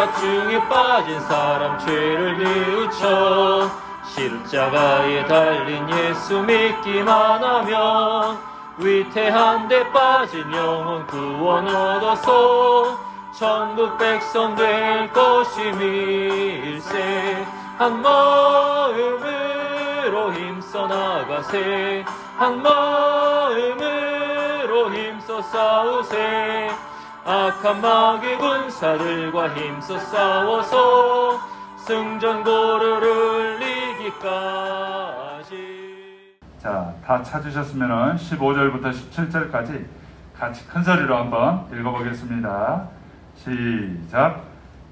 죄악중에 빠진 사람 죄를 뉘우쳐 십자가에 달린 예수 믿기만 하면 위태한 데 빠진 영혼 구원 얻어서 천국 백성 될 것임일세. 한 마음으로 힘써 나가세. 한 마음으로 힘써 싸우세. 악한 마귀 군사들과 힘써 싸워서 승전고르를 이기까지. 자, 다 찾으셨으면 15절부터 17절까지 같이 큰 소리로 한번 읽어보겠습니다. 시작.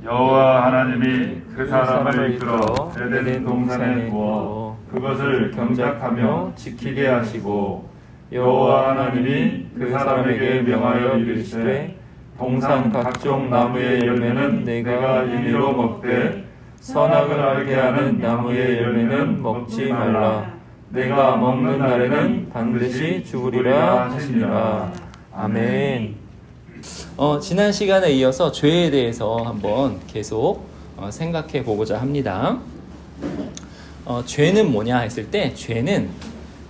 여호와 하나님이 그 사람을 이끌어 에덴 동산에 두어 그것을 경작하며 지키게 하시고, 여호와 하나님이 그 사람에게 명하여 이르시되 동산 각종 나무의 열매는 내가 임의로 먹되 선악을 알게 하는 나무의 열매는 먹지 말라. 내가 먹는 날에는 반드시 죽으리라 하시니라. 아멘. 지난 시간에 이어서 죄에 대해서 한번 계속 생각해 보고자 합니다. 죄는 뭐냐 했을 때, 죄는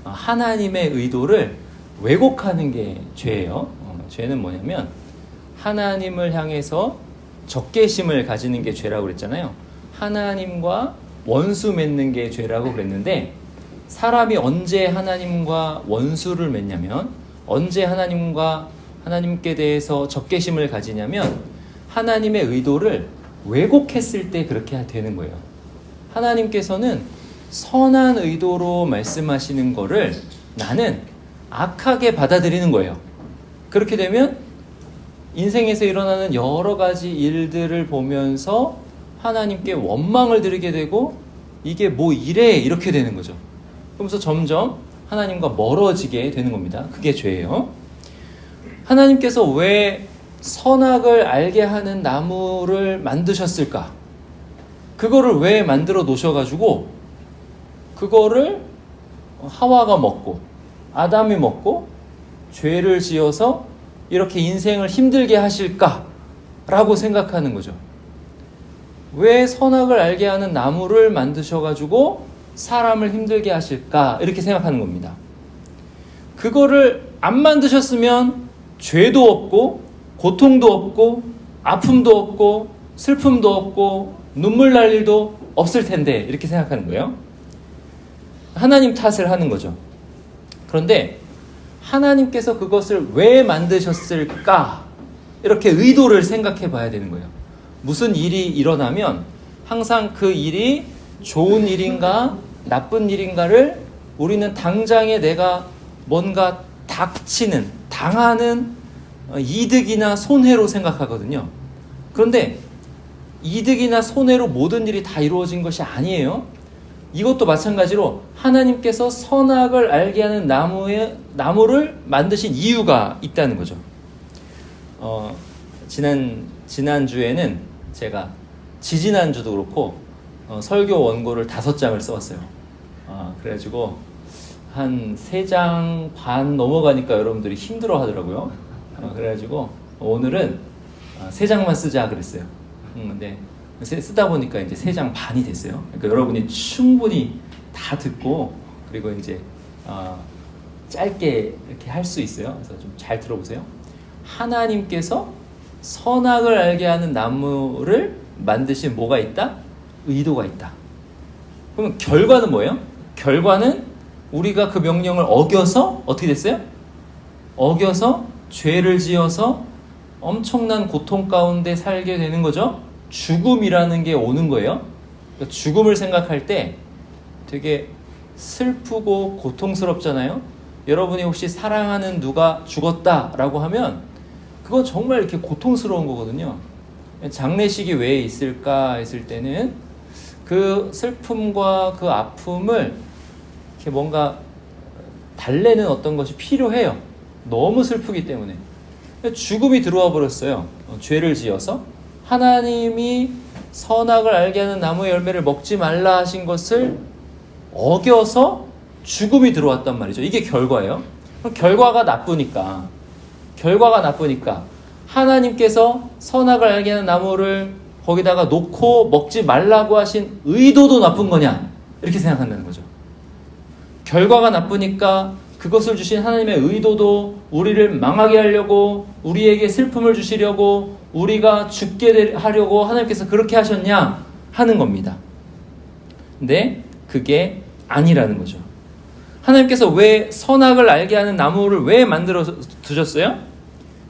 하나님의 의도를 왜곡하는 게 죄예요. 죄는 뭐냐면 하나님을 향해서 적개심을 가지는 게 죄라고 그랬잖아요. 하나님과 원수 맺는 게 죄라고 그랬는데, 사람이 언제 하나님과 원수를 맺냐면, 언제 하나님께 대해서 적개심을 가지냐면 하나님의 의도를 왜곡했을 때 그렇게 되는 거예요. 하나님께서는 선한 의도로 말씀하시는 거를 나는 악하게 받아들이는 거예요. 그렇게 되면 인생에서 일어나는 여러 가지 일들을 보면서 하나님께 원망을 드리게 되고, 이게 뭐 이래 이렇게 되는 거죠. 그러면서 점점 하나님과 멀어지게 되는 겁니다. 그게 죄예요. 하나님께서 왜 선악을 알게 하는 나무를 만드셨을까? 그거를 왜 만들어 놓으셔가지고 그거를 하와가 먹고 아담이 먹고 죄를 지어서 이렇게 인생을 힘들게 하실까라고 생각하는 거죠. 왜 선악을 알게 하는 나무를 만드셔가지고 사람을 힘들게 하실까? 이렇게 생각하는 겁니다. 그거를 안 만드셨으면 죄도 없고 고통도 없고 아픔도 없고 슬픔도 없고 눈물 날 일도 없을 텐데, 이렇게 생각하는 거예요. 하나님 탓을 하는 거죠. 그런데 하나님께서 그것을 왜 만드셨을까? 이렇게 의도를 생각해 봐야 되는 거예요. 무슨 일이 일어나면 항상 그 일이 좋은 일인가 나쁜 일인가를 우리는 당장에 내가 뭔가 당하는 이득이나 손해로 생각하거든요. 그런데 이득이나 손해로 모든 일이 다 이루어진 것이 아니에요. 이것도 마찬가지로 하나님께서 선악을 알게 하는 나무를 만드신 이유가 있다는 거죠. 지난주에는 제가 지지난주도 그렇고 설교 원고를 5장을 써왔어요. 그래가지고 한 3장 반 넘어가니까 여러분들이 힘들어 하더라고요. 그래가지고 오늘은 3장만 쓰자 그랬어요. 근데 쓰다 보니까 이제 3장 반이 됐어요. 그러니까 여러분이 충분히 다 듣고, 그리고 이제 짧게 이렇게 할 수 있어요. 그래서 좀 잘 들어보세요. 하나님께서 선악을 알게 하는 나무를 만드신 뭐가 있다? 의도가 있다. 그러면 결과는 뭐예요? 결과는 우리가 그 명령을 어겨서 어떻게 됐어요? 어겨서 죄를 지어서 엄청난 고통 가운데 살게 되는 거죠. 죽음이라는 게 오는 거예요. 그러니까 죽음을 생각할 때 되게 슬프고 고통스럽잖아요. 여러분이 혹시 사랑하는 누가 죽었다라고 하면 그건 정말 이렇게 고통스러운 거거든요. 장례식이 왜 있을까 했을 때는 그 슬픔과 그 아픔을 이렇게 뭔가 달래는 어떤 것이 필요해요. 너무 슬프기 때문에. 죽음이 들어와 버렸어요. 죄를 지어서. 하나님이 선악을 알게 하는 나무의 열매를 먹지 말라 하신 것을 어겨서 죽음이 들어왔단 말이죠. 이게 결과예요. 그럼 결과가 나쁘니까 하나님께서 선악을 알게 하는 나무를 거기다가 놓고 먹지 말라고 하신 의도도 나쁜 거냐? 이렇게 생각한다는 거죠. 결과가 나쁘니까 그것을 주신 하나님의 의도도 우리를 망하게 하려고, 우리에게 슬픔을 주시려고, 우리가 죽게 하려고 하나님께서 그렇게 하셨냐 하는 겁니다. 근데 그게 아니라는 거죠. 하나님께서 왜 선악을 알게 하는 나무를 왜 만들어 두셨어요?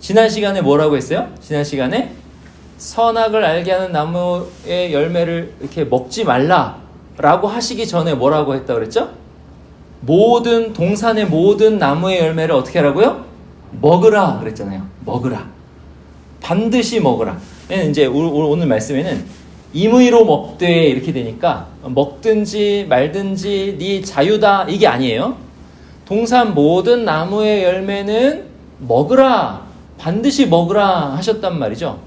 지난 시간에 뭐라고 했어요? 지난 시간에 선악을 알게 하는 나무의 열매를 이렇게 먹지 말라라고 하시기 전에 뭐라고 했다고 그랬죠? 모든 동산의 모든 나무의 열매를 어떻게 하라고요? 먹으라 그랬잖아요. 먹으라. 반드시 먹으라. 이제 오늘 말씀에는 임의로 먹되 이렇게 되니까 먹든지 말든지 네 자유다 이게 아니에요. 동산 모든 나무의 열매는 먹으라. 반드시 먹으라 하셨단 말이죠.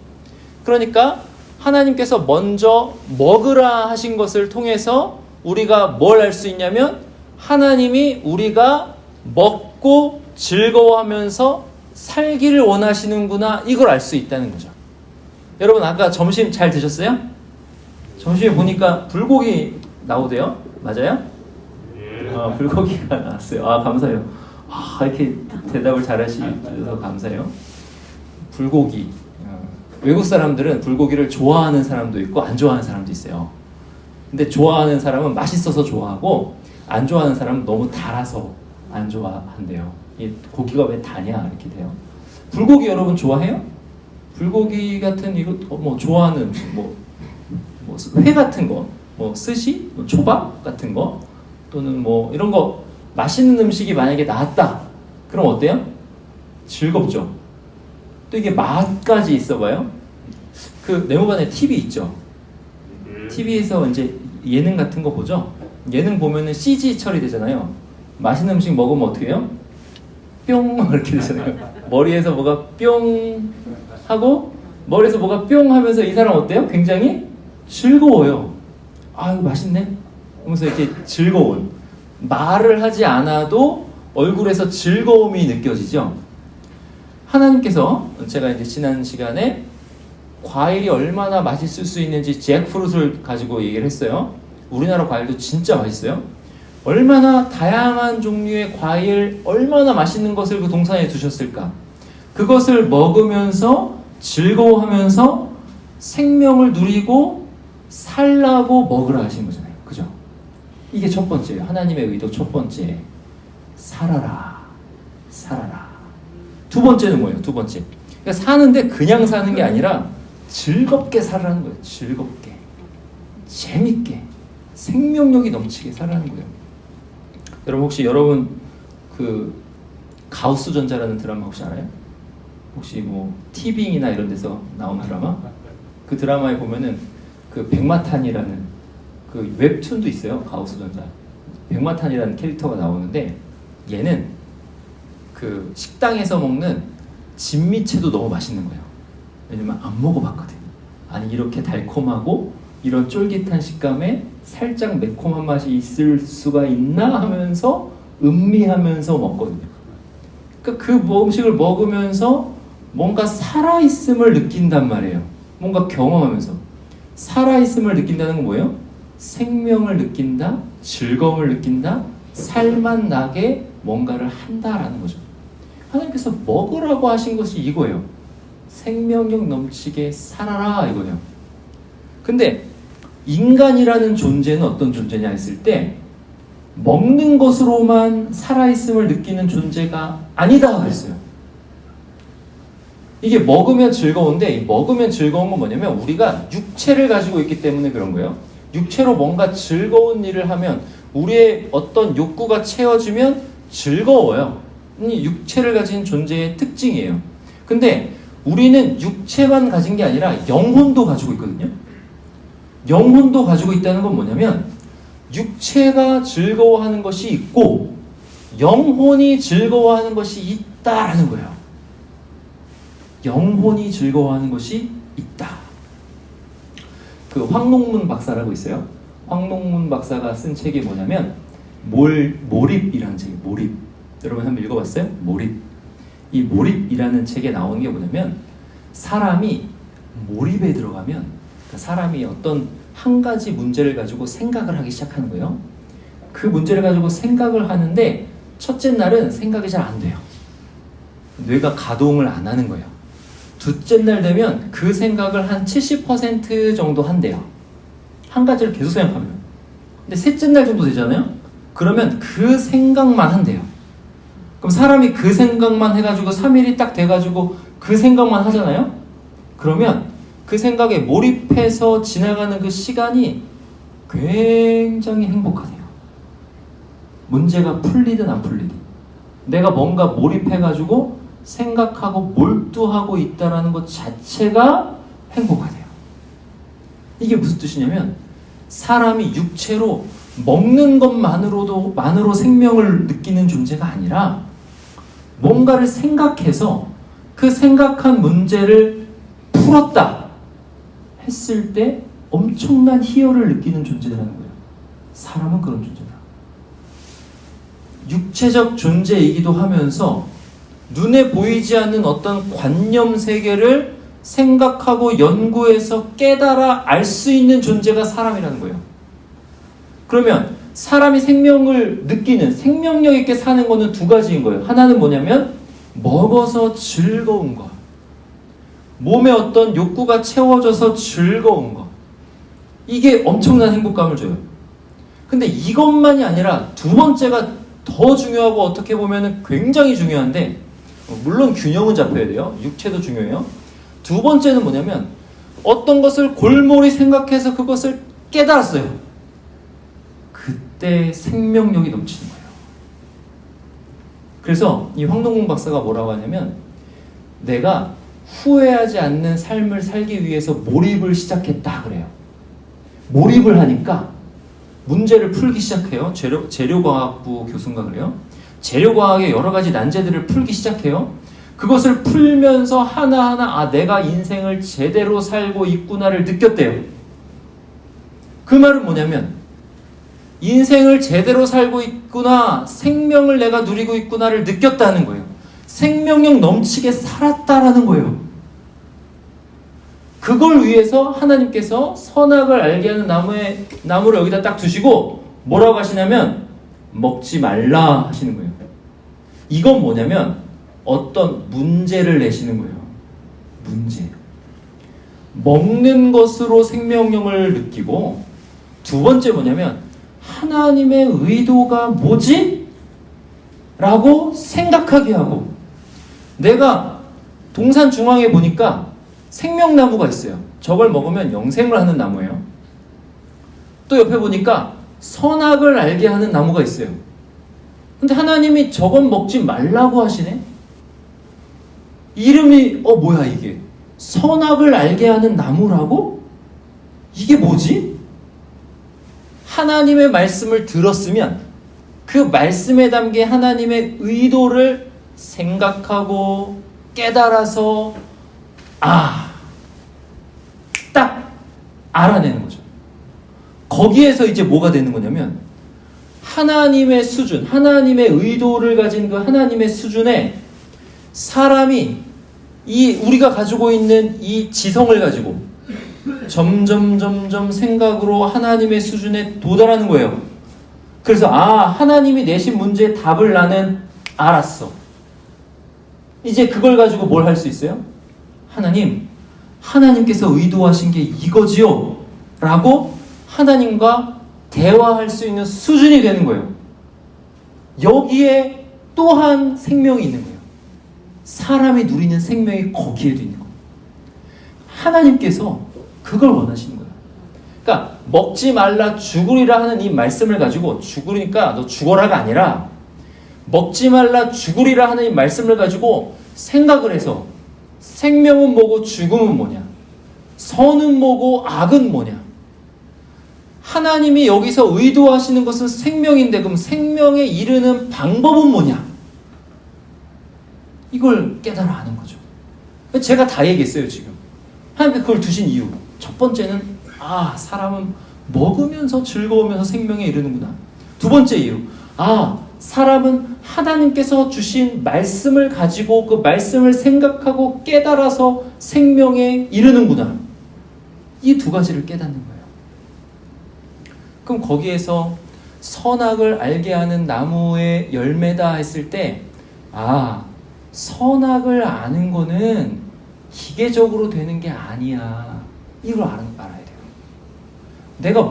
그러니까 하나님께서 먼저 먹으라 하신 것을 통해서 우리가 뭘 알 수 있냐면 하나님이 우리가 먹고 즐거워하면서 살기를 원하시는구나 이걸 알 수 있다는 거죠. 여러분 아까 점심 잘 드셨어요? 점심에 보니까 불고기 나오대요? 맞아요? 불고기가 나왔어요. 감사해요. 이렇게 대답을 잘 하셔서 감사해요. 불고기. 외국 사람들은 불고기를 좋아하는 사람도 있고 안 좋아하는 사람도 있어요. 근데 좋아하는 사람은 맛있어서 좋아하고 안 좋아하는 사람은 너무 달아서 안 좋아한대요. 이 고기가 왜 다냐 이렇게 돼요. 불고기 여러분 좋아해요? 불고기 같은 이거 뭐 좋아하는 회 같은 거, 스시, 초밥 같은 거 또는 뭐 이런 거 맛있는 음식이 만약에 나왔다. 그럼 어때요? 즐겁죠. 또 이게 맛까지 있어봐요. 그 네모반에 TV 있죠. TV에서 이제 예능 같은 거 보죠. 예능 보면은 CG 처리되잖아요. 맛있는 음식 먹으면 어떻게 해요? 뿅 이렇게 되잖아요. 머리에서 뭐가 뿅 하고 머리에서 뭐가 뿅 하면서 이 사람 어때요? 굉장히 즐거워요. 이거 맛있네. 하면서 이렇게 즐거운 말을 하지 않아도 얼굴에서 즐거움이 느껴지죠. 하나님께서 제가 이제 지난 시간에 과일이 얼마나 맛있을 수 있는지 잭프루트를 가지고 얘기를 했어요. 우리나라 과일도 진짜 맛있어요. 얼마나 다양한 종류의 과일, 얼마나 맛있는 것을 그 동산에 두셨을까. 그것을 먹으면서 즐거워하면서 생명을 누리고 살라고 먹으라 하신 거잖아요. 그죠? 이게 첫 번째예요. 하나님의 의도 첫 번째. 살아라. 살아라. 두 번째는 뭐예요? 두 번째. 그러니까 사는데 그냥 사는 게 아니라 즐겁게 살라는 거예요. 즐겁게. 재밌게. 생명력이 넘치게 살라는 거예요. 여러분 혹시 그 가우스전자라는 드라마 혹시 알아요? 혹시 뭐 티빙이나 이런 데서 나온 드라마? 그 드라마에 보면은 그 백마탄이라는 그 웹툰도 있어요. 가우스전자. 백마탄이라는 캐릭터가 나오는데 얘는 그 식당에서 먹는 진미채도 너무 맛있는 거예요. 왜냐면 안 먹어봤거든. 아니 이렇게 달콤하고 이런 쫄깃한 식감에 살짝 매콤한 맛이 있을 수가 있나 하면서 음미하면서 먹거든요. 그러니까 그 음식을 먹으면서 뭔가 살아있음을 느낀단 말이에요. 뭔가 경험하면서. 살아있음을 느낀다는 건 뭐예요? 생명을 느낀다, 즐거움을 느낀다, 살맛 나게 뭔가를 한다라는 거죠. 하나님께서 먹으라고 하신 것이 이거예요. 생명력 넘치게 살아라 이거예요. 근데 인간이라는 존재는 어떤 존재냐 했을 때 먹는 것으로만 살아있음을 느끼는 존재가 아니다 그랬어요. 이게 먹으면 즐거운데 먹으면 즐거운 건 뭐냐면 우리가 육체를 가지고 있기 때문에 그런 거예요. 육체로 뭔가 즐거운 일을 하면 우리의 어떤 욕구가 채워지면 즐거워요. 이 육체를 가진 존재의 특징이에요. 근데 우리는 육체만 가진 게 아니라 영혼도 가지고 있거든요. 영혼도 가지고 있다는 건 뭐냐면 육체가 즐거워하는 것이 있고 영혼이 즐거워하는 것이 있다라는 거예요. 영혼이 즐거워하는 것이 있다. 그 황농문 박사라고 있어요. 황농문 박사가 쓴 책이 뭐냐면 몰입이라는 책이에요. 몰입. 여러분 한번 읽어봤어요? 몰입. 이 몰입이라는 책에 나오는 게 뭐냐면 사람이 몰입에 들어가면 그러니까 사람이 어떤 한 가지 문제를 가지고 생각을 하기 시작하는 거예요. 그 문제를 가지고 생각을 하는데 첫째 날은 생각이 잘 안 돼요. 뇌가 가동을 안 하는 거예요. 둘째 날 되면 그 생각을 한 70% 정도 한대요. 한 가지를 계속 생각하면. 근데 셋째 날 정도 되잖아요. 그러면 그 생각만 한대요. 그럼 사람이 그 생각만 해가지고 3일이 딱 돼가지고 그 생각만 하잖아요. 그러면 그 생각에 몰입해서 지나가는 그 시간이 굉장히 행복하대요. 문제가 풀리든 안 풀리든 내가 뭔가 몰입해가지고 생각하고 몰두하고 있다라는 것 자체가 행복하대요. 이게 무슨 뜻이냐면 사람이 육체로 먹는 것만으로 생명을 느끼는 존재가 아니라 뭔가를 생각해서 그 생각한 문제를 풀었다 했을 때 엄청난 희열을 느끼는 존재라는 거예요. 사람은 그런 존재다. 육체적 존재이기도 하면서 눈에 보이지 않는 어떤 관념 세계를 생각하고 연구해서 깨달아 알 수 있는 존재가 사람이라는 거예요. 그러면 사람이 생명을 느끼는 생명력 있게 사는 거는 두 가지인 거예요. 하나는 뭐냐면 먹어서 즐거운 것. 몸에 어떤 욕구가 채워져서 즐거운 것. 이게 엄청난 행복감을 줘요. 근데 이것만이 아니라 두 번째가 더 중요하고 어떻게 보면 굉장히 중요한데 물론 균형은 잡혀야 돼요. 육체도 중요해요. 두 번째는 뭐냐면 어떤 것을 골몰이 생각해서 그것을 깨달았어요. 그때 생명력이 넘치는 거예요. 그래서 이 황동궁 박사가 뭐라고 하냐면 내가 후회하지 않는 삶을 살기 위해서 몰입을 시작했다 그래요. 몰입을 하니까 문제를 풀기 시작해요. 재료과학부 교수인가 그래요. 재료과학의 여러 가지 난제들을 풀기 시작해요. 그것을 풀면서 하나하나 내가 인생을 제대로 살고 있구나를 느꼈대요. 그 말은 뭐냐면 인생을 제대로 살고 있구나, 생명을 내가 누리고 있구나를 느꼈다는 거예요. 생명력 넘치게 살았다라는 거예요. 그걸 위해서 하나님께서 선악을 알게 하는 나무를 여기다 딱 두시고 뭐라고 하시냐면 먹지 말라 하시는 거예요. 이건 뭐냐면 어떤 문제를 내시는 거예요. 문제. 먹는 것으로 생명력을 느끼고 두 번째 뭐냐면 하나님의 의도가 뭐지? 라고 생각하게 하고 내가 동산 중앙에 보니까 생명나무가 있어요. 저걸 먹으면 영생을 하는 나무예요. 또 옆에 보니까 선악을 알게 하는 나무가 있어요. 근데 하나님이 저건 먹지 말라고 하시네? 이름이 뭐야 이게? 선악을 알게 하는 나무라고? 이게 뭐지? 하나님의 말씀을 들었으면 그 말씀에 담긴 하나님의 의도를 생각하고 깨달아서 딱 알아내는 거죠. 거기에서 이제 뭐가 되는 거냐면 하나님의 수준, 하나님의 의도를 가진 그 하나님의 수준에 사람이 우리가 가지고 있는 이 지성을 가지고 점점 생각으로 하나님의 수준에 도달하는 거예요. 그래서 하나님이 내신 문제의 답을 나는 알았어. 이제 그걸 가지고 뭘 할 수 있어요? 하나님께서 의도하신 게 이거지요? 라고 하나님과 대화할 수 있는 수준이 되는 거예요. 여기에 또한 생명이 있는 거예요. 사람이 누리는 생명이 거기에도 있는 거예요. 하나님께서 그걸 원하시는 거예요. 그러니까 먹지 말라 죽으리라 하는 이 말씀을 가지고 죽으니까 너 죽어라가 아니라 먹지 말라 죽으리라 하는 이 말씀을 가지고 생각을 해서 생명은 뭐고 죽음은 뭐냐? 선은 뭐고 악은 뭐냐? 하나님이 여기서 의도하시는 것은 생명인데 그럼 생명에 이르는 방법은 뭐냐? 이걸 깨달아 아는 거죠. 제가 다 얘기했어요 지금. 하나님께 그걸 두신 이유. 첫 번째는 사람은 먹으면서 즐거우면서 생명에 이르는구나. 두 번째 이유. 사람은 하나님께서 주신 말씀을 가지고 그 말씀을 생각하고 깨달아서 생명에 이르는구나. 이 두 가지를 깨닫는 거예요. 그럼 거기에서 선악을 알게 하는 나무의 열매다 했을 때, 아, 선악을 아는 거는 기계적으로 되는 게 아니야. 이걸 알아야 돼요. 내가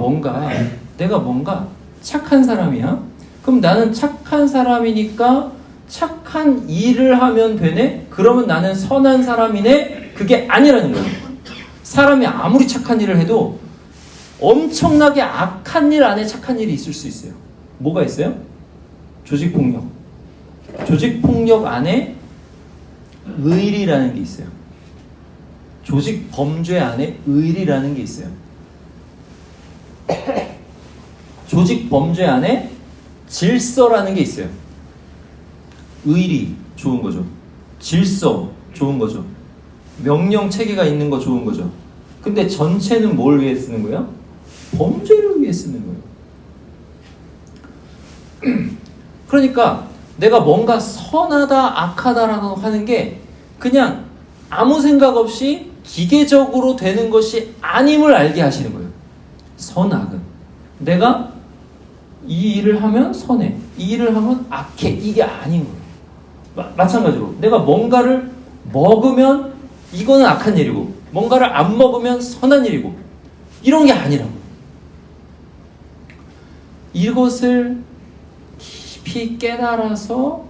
뭔가 착한 사람이야. 그럼 나는 착한 사람이니까 착한 일을 하면 되네? 그러면 나는 선한 사람이네? 그게 아니라는 거예요. 사람이 아무리 착한 일을 해도 엄청나게 악한 일 안에 착한 일이 있을 수 있어요. 뭐가 있어요? 조직폭력. 조직폭력 안에 의리라는 게 있어요. 조직범죄 안에 의리라는 게 있어요. 조직범죄 안에 질서라는 게 있어요. 의리 좋은 거죠. 질서 좋은 거죠. 명령 체계가 있는 거 좋은 거죠. 근데 전체는 뭘 위해 쓰는 거예요? 범죄를 위해 쓰는 거예요. 그러니까 내가 뭔가 선하다 악하다라고 하는 게 그냥 아무 생각 없이 기계적으로 되는 것이 아님을 알게 하시는 거예요. 선악은 내가 이 일을 하면 선해, 이 일을 하면 악해, 이게 아닌 거예요. 마찬가지로 내가 뭔가를 먹으면 이거는 악한 일이고 뭔가를 안 먹으면 선한 일이고 이런 게 아니라고. 이것을 깊이 깨달아서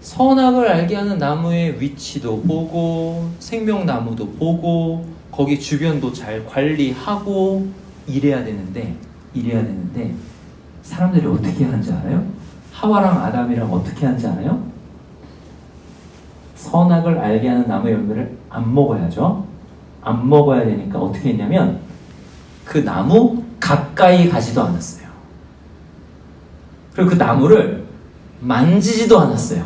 선악을 알게 하는 나무의 위치도 보고 생명나무도 보고 거기 주변도 잘 관리하고 이래야 되는데 사람들이 어떻게 하는지 알아요? 하와랑 아담이랑 어떻게 하는지 알아요? 선악을 알게 하는 나무 열매를 안 먹어야죠. 안 먹어야 되니까 어떻게 했냐면 그 나무 가까이 가지도 않았어요. 그리고 그 나무를 만지지도 않았어요.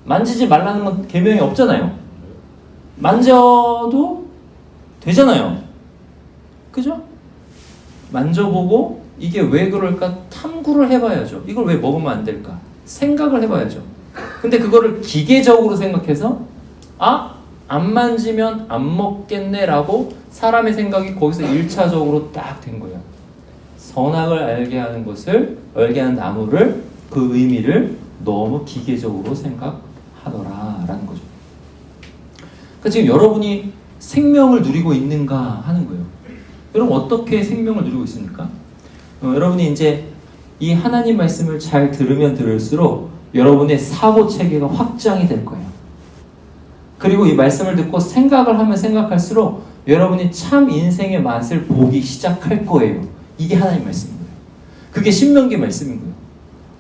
만지지 말라는 건 계명이 없잖아요. 만져도 되잖아요. 그죠? 만져보고 이게 왜 그럴까 탐구를 해봐야죠. 이걸 왜 먹으면 안 될까 생각을 해봐야죠. 근데 그거를 기계적으로 생각해서 안 만지면 안 먹겠네 라고 사람의 생각이 거기서 1차적으로 딱 된 거예요. 선악을 알게 하는 나무를 그 의미를 너무 기계적으로 생각하더라라는 거죠. 그러니까 지금 여러분이 생명을 누리고 있는가 하는 거예요. 여러분 어떻게 생명을 누리고 있습니까? 여러분이 이제 이 하나님 말씀을 잘 들으면 들을수록 여러분의 사고 체계가 확장이 될 거예요. 그리고 이 말씀을 듣고 생각을 하면 생각할수록 여러분이 참 인생의 맛을 보기 시작할 거예요. 이게 하나님 말씀인 거예요. 그게 신명기 말씀인 거예요.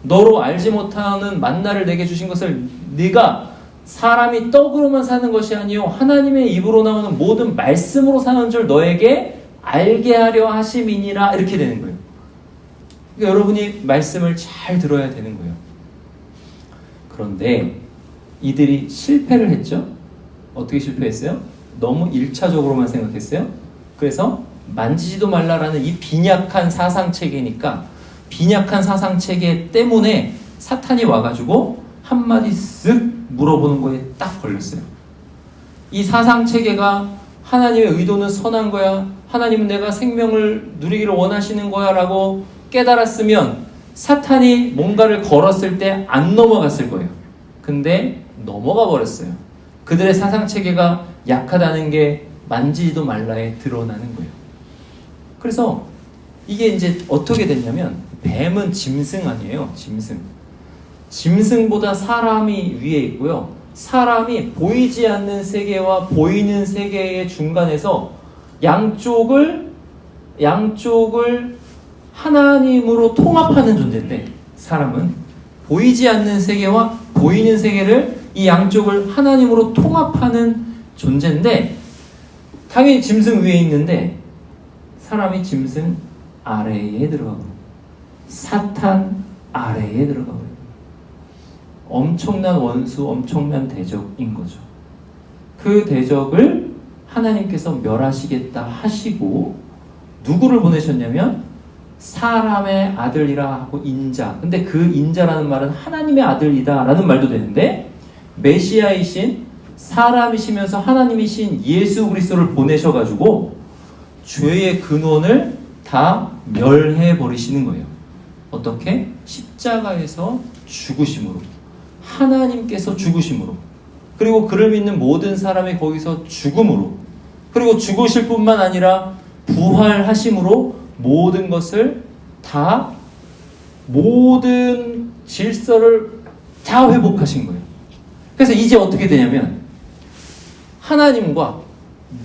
너로 알지 못하는 만나를 내게 주신 것을 네가 사람이 떡으로만 사는 것이 아니요 하나님의 입으로 나오는 모든 말씀으로 사는 줄 너에게 알게 하려 하심이니라 이렇게 되는 거예요. 그러니까 여러분이 말씀을 잘 들어야 되는 거예요. 그런데 이들이 실패를 했죠. 어떻게 실패했어요? 너무 1차적으로만 생각했어요. 그래서 만지지도 말라라는 이 빈약한 사상체계니까 빈약한 사상체계 때문에 사탄이 와가지고 한마디 쓱 물어보는 거에 딱 걸렸어요. 이 사상체계가 하나님의 의도는 선한 거야, 하나님은 내가 생명을 누리기를 원하시는 거야 라고 깨달았으면 사탄이 뭔가를 걸었을 때 안 넘어갔을 거예요. 근데 넘어가 버렸어요. 그들의 사상체계가 약하다는 게 만지지도 말라에 드러나는 거예요. 그래서 이게 이제 어떻게 됐냐면 뱀은 짐승 아니에요. 짐승보다 사람이 위에 있고요. 사람이 보이지 않는 세계와 보이는 세계의 중간에서 양쪽을 하나님으로 통합하는 존재인데 사람은 보이지 않는 세계와 보이는 세계를 이 양쪽을 하나님으로 통합하는 존재인데 당연히 짐승 위에 있는데 사람이 짐승 아래에 들어가고 사탄 아래에 들어가고 엄청난 원수, 엄청난 대적인 거죠. 그 대적을 하나님께서 멸하시겠다 하시고 누구를 보내셨냐면 사람의 아들이라 하고 인자. 근데 그 인자라는 말은 하나님의 아들이다 라는 말도 되는데 메시아이신 사람이시면서 하나님이신 예수 그리스도를 보내셔가지고 죄의 근원을 다 멸해 버리시는 거예요. 어떻게? 십자가에서 죽으심으로. 하나님께서 죽으심으로. 그리고 그를 믿는 모든 사람이 거기서 죽음으로. 그리고 죽으실 뿐만 아니라 부활하심으로 모든 것을 다, 모든 질서를 다 회복하신 거예요. 그래서 이제 어떻게 되냐면 하나님과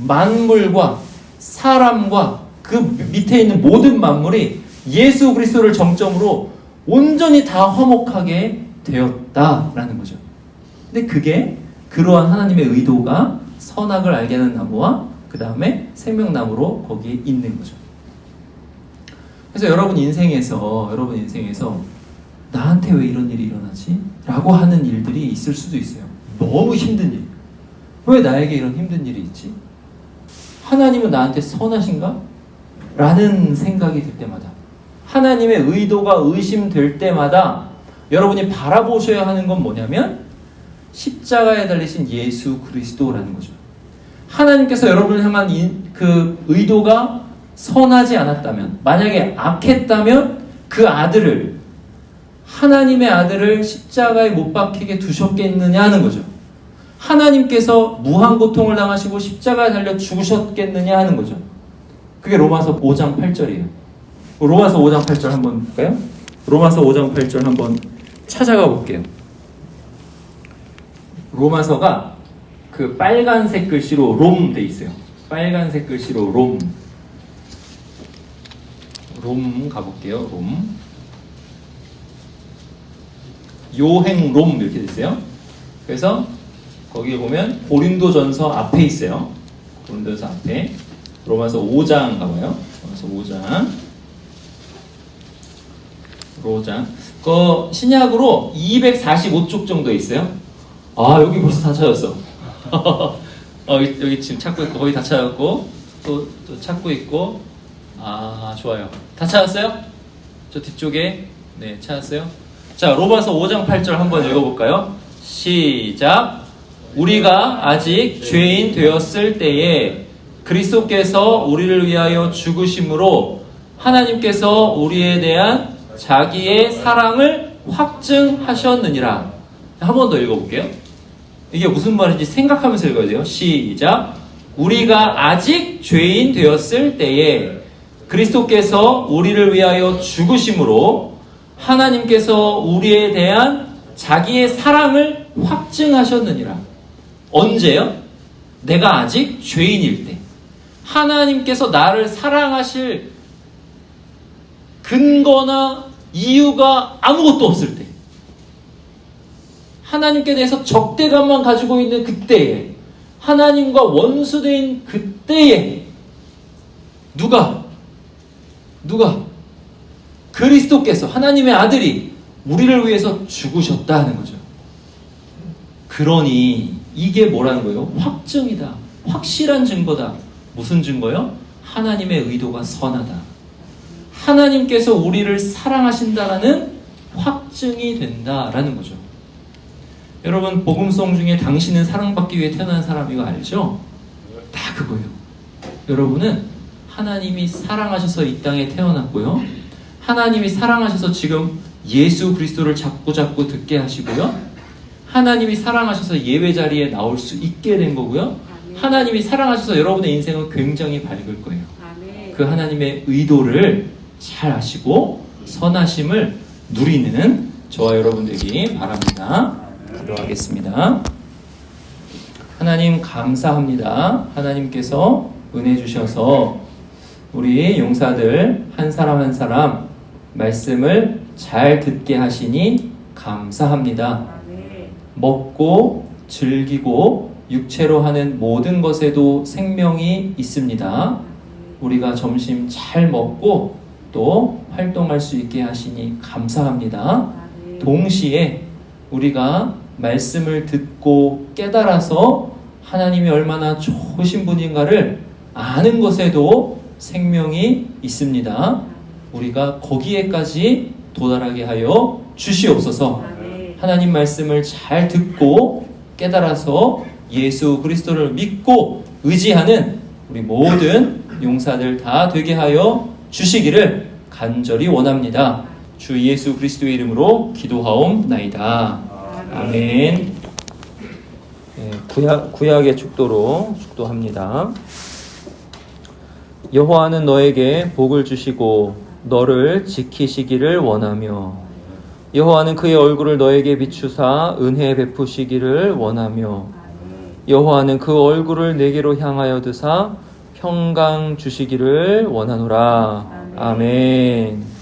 만물과 사람과 그 밑에 있는 모든 만물이 예수 그리스도를 정점으로 온전히 다 화목하게 되었다라는 거죠. 근데 그게 그러한 하나님의 의도가 선악을 알게 하는 나무와 그 다음에 생명나무로 거기에 있는 거죠. 그래서 여러분 인생에서 나한테 왜 이런 일이 일어나지? 라고 하는 일들이 있을 수도 있어요. 너무 힘든 일. 왜 나에게 이런 힘든 일이 있지? 하나님은 나한테 선하신가? 라는 생각이 들 때마다, 하나님의 의도가 의심될 때마다 여러분이 바라보셔야 하는 건 뭐냐면 십자가에 달리신 예수 그리스도라는 거죠. 하나님께서 여러분을 향한 그 의도가 선하지 않았다면, 만약에 악했다면 그 아들을, 하나님의 아들을 십자가에 못 박히게 두셨겠느냐 하는 거죠. 하나님께서 무한 고통을 당하시고 십자가에 달려 죽으셨겠느냐 하는 거죠. 그게 로마서 5장 8절이에요. 로마서 5장 8절 한번 볼까요? 로마서 5장 8절 한번 찾아가 볼게요. 로마서가 그 빨간색 글씨로 롬 돼 있어요. 빨간색 글씨로 롬 가볼게요. 요행 롬 이렇게 돼 있어요. 그래서 거기에 보면 고린도전서 앞에 있어요. 고린도전서 앞에 로마서 5장 가봐요. 로마서 5장. 그 신약으로 245쪽 정도 있어요. 아, 여기 벌써 다 찾았어. 여기 지금 찾고 있고, 거의 다 찾았고, 또 찾고 있고. 아, 좋아요. 다 찾았어요? 저 뒤쪽에. 네, 찾았어요. 자, 로마서 5장 8절 한번 읽어볼까요? 시작. 우리가 아직 죄인 되었을 때에 그리스도께서 우리를 위하여 죽으심으로 하나님께서 우리에 대한 자기의 사랑을 확증하셨느니라. 한 번 더 읽어볼게요. 이게 무슨 말인지 생각하면서 읽어야 돼요. 시작. 우리가 아직 죄인 되었을 때에 그리스도께서 우리를 위하여 죽으심으로 하나님께서 우리에 대한 자기의 사랑을 확증하셨느니라. 언제요? 내가 아직 죄인일 때. 하나님께서 나를 사랑하실 근거나 이유가 아무것도 없을 때, 하나님께 대해서 적대감만 가지고 있는 그때에, 하나님과 원수된 그때에 누가 그리스도께서, 하나님의 아들이 우리를 위해서 죽으셨다는 거죠. 그러니 이게 뭐라는 거예요? 확증이다. 확실한 증거다. 무슨 증거요? 하나님의 의도가 선하다. 하나님께서 우리를 사랑하신다라는 확증이 된다라는 거죠. 여러분, 복음송 중에 당신은 사랑받기 위해 태어난 사람, 이거 알죠? 다 그거예요. 여러분은 하나님이 사랑하셔서 이 땅에 태어났고요. 하나님이 사랑하셔서 지금 예수 그리스도를 자꾸 듣게 하시고요. 하나님이 사랑하셔서 예배 자리에 나올 수 있게 된 거고요. 하나님이 사랑하셔서 여러분의 인생은 굉장히 밝을 거예요. 그 하나님의 의도를 잘 아시고 선하심을 누리는 저와 여러분 되기 바랍니다. 기도하겠습니다. 하나님 감사합니다. 하나님께서 은혜 주셔서 우리 용사들 한 사람 한 사람 말씀을 잘 듣게 하시니 감사합니다. 먹고 즐기고 육체로 하는 모든 것에도 생명이 있습니다. 우리가 점심 잘 먹고 또 활동할 수 있게 하시니 감사합니다. 동시에 우리가 말씀을 듣고 깨달아서 하나님이 얼마나 좋으신 분인가를 아는 것에도 생명이 있습니다. 우리가 거기에까지 도달하게 하여 주시옵소서. 하나님 말씀을 잘 듣고 깨달아서 예수 그리스도를 믿고 의지하는 우리 모든 용사들 다 되게 하여 주시기를 간절히 원합니다. 주 예수 그리스도의 이름으로 기도하옵나이다. 아멘. 구약의 축도로 축도합니다. 여호와는 너에게 복을 주시고 너를 지키시기를 원하며 여호와는 그의 얼굴을 너에게 비추사 은혜 베푸시기를 원하며 여호와는 그 얼굴을 내게로 향하여 드사 평강 주시기를 원하노라. 아멘.